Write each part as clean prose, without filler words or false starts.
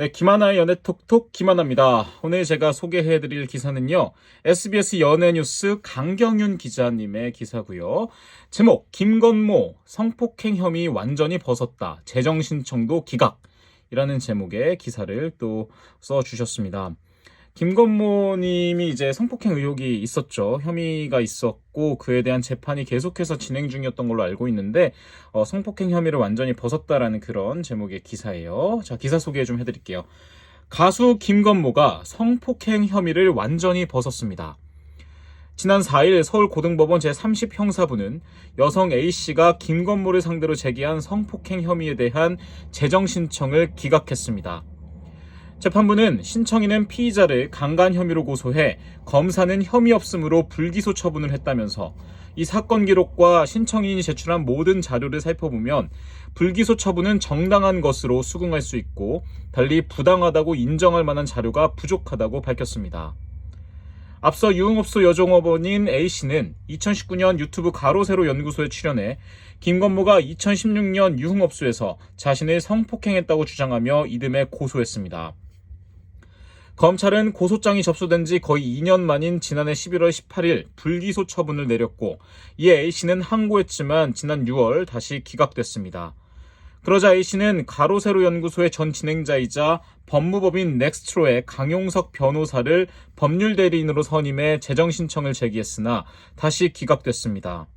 네, 김하나의 연애톡톡 김하나입니다. 오늘 제가 소개해드릴 기사는요, SBS 연예뉴스 강경윤 기자님의 기사고요. 제목, 김건모 성폭행 혐의 완전히 벗었다. 재정신청도 기각이라는 제목의 기사를 또 써주셨습니다. 김건모 님이 이제 성폭행 의혹이 있었죠. 혐의가 있었고 그에 대한 재판이 계속해서 진행 중이었던 걸로 알고 있는데 성폭행 혐의를 완전히 벗었다라는 그런 제목의 기사예요. 자, 기사 소개 좀 해드릴게요. 가수 김건모가 성폭행 혐의를 완전히 벗었습니다. 지난 4일 서울고등법원 제30형사부는 여성 A씨가 김건모를 상대로 제기한 성폭행 혐의에 대한 재정신청을 기각했습니다. 재판부는 신청인은 피의자를 강간 혐의로 고소해 검사는 혐의 없음으로 불기소 처분을 했다면서 이 사건 기록과 신청인이 제출한 모든 자료를 살펴보면 불기소 처분은 정당한 것으로 수긍할 수 있고 달리 부당하다고 인정할 만한 자료가 부족하다고 밝혔습니다. 앞서 유흥업소 여종업원인 A씨는 2019년 유튜브 가로세로 연구소에 출연해 김건모가 2016년 유흥업소에서 자신을 성폭행했다고 주장하며 이듬해 고소했습니다. 검찰은 고소장이 접수된 지 거의 2년 만인 지난해 11월 18일 불기소 처분을 내렸고 이에 A씨는 항고했지만 지난 6월 다시 기각됐습니다. 그러자 A씨는 가로세로 연구소의 전 진행자이자 법무법인 넥스트로의 강용석 변호사를 법률 대리인으로 선임해 재정신청을 제기했으나 다시 기각됐습니다.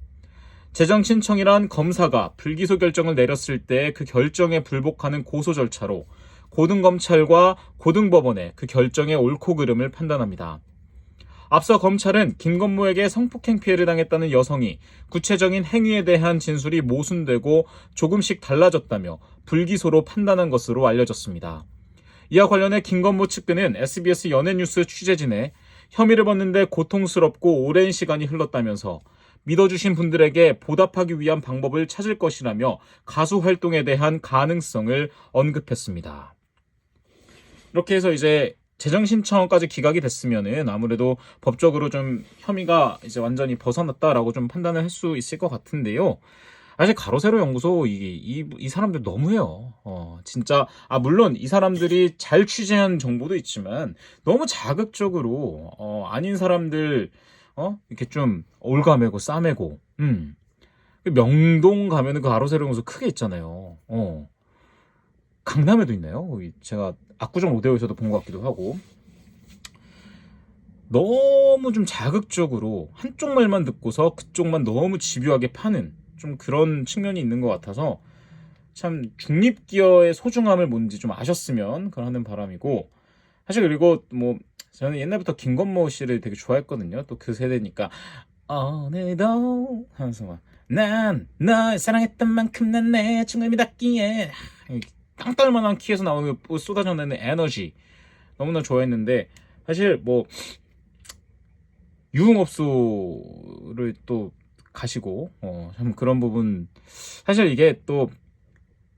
재정신청이란 검사가 불기소 결정을 내렸을 때 그 결정에 불복하는 고소 절차로 고등검찰과 고등법원의 그 결정의 옳고 그름을 판단합니다. 앞서 검찰은 김건모에게 성폭행 피해를 당했다는 여성이 구체적인 행위에 대한 진술이 모순되고 조금씩 달라졌다며 불기소로 판단한 것으로 알려졌습니다. 이와 관련해 김건모 측근은 SBS 연예뉴스 취재진에 혐의를 벗는데 고통스럽고 오랜 시간이 흘렀다면서 믿어주신 분들에게 보답하기 위한 방법을 찾을 것이라며 가수 활동에 대한 가능성을 언급했습니다. 이렇게 해서 이제 재정신청까지 기각이 됐으면은 아무래도 법적으로 좀 혐의가 이제 완전히 벗어났다라고 좀 판단을 할 수 있을 것 같은데요. 사실 가로세로 연구소 이 사람들 너무해요. 진짜 물론 이 사람들이 잘 취재한 정보도 있지만 너무 자극적으로 아닌 사람들 이렇게 좀 올가매고 싸매고 명동 가면은 그 가로세로 연구소 크게 있잖아요. 강남에도 있나요? 제가 압구정 로데오에서도 본 것 같기도 하고 너무 좀 자극적으로 한쪽 말만 듣고서 그쪽만 너무 집요하게 파는 좀 그런 측면이 있는 것 같아서 참 중립기어의 소중함을 뭔지 좀 아셨으면 하는 바람이고 사실 그리고 뭐 저는 옛날부터 김건모 씨를 되게 좋아했거든요. 또 그 세대니까 오늘도 하면서 막 난 널 사랑했던 만큼 난 내 친구를 믿었기에 땅딸만한 키에서 나오는 쏟아져내는 에너지 너무나 좋아했는데 사실 뭐 유흥업소를 또 가시고 참 그런 부분 사실 이게 또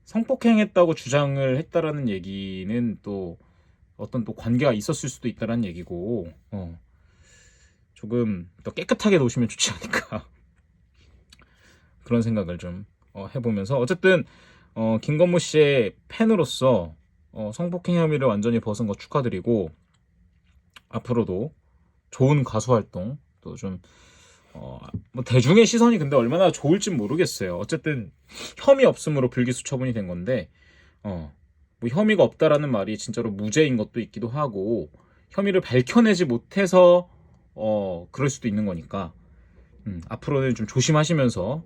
성폭행했다고 주장을 했다라는 얘기는 또 어떤 또 관계가 있었을 수도 있다라는 얘기고 조금 더 깨끗하게 놓으시면 좋지 않을까 그런 생각을 좀 해보면서 어쨌든 김건모 씨의 팬으로서 성폭행 혐의를 완전히 벗은 거 축하드리고 앞으로도 좋은 가수 활동 또 좀 뭐 대중의 시선이 근데 얼마나 좋을진 모르겠어요. 어쨌든 혐의 없음으로 불기소 처분이 된 건데 뭐 혐의가 없다라는 말이 진짜로 무죄인 것도 있기도 하고 혐의를 밝혀내지 못해서 그럴 수도 있는 거니까 앞으로는 좀 조심하시면서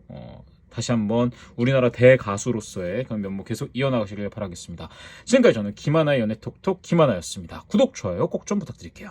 다시 한번 우리나라 대가수로서의 그런 면모 계속 이어나가시길 바라겠습니다. 지금까지 저는 김하나의 연애톡톡 김하나였습니다. 구독, 좋아요 꼭 좀 부탁드릴게요.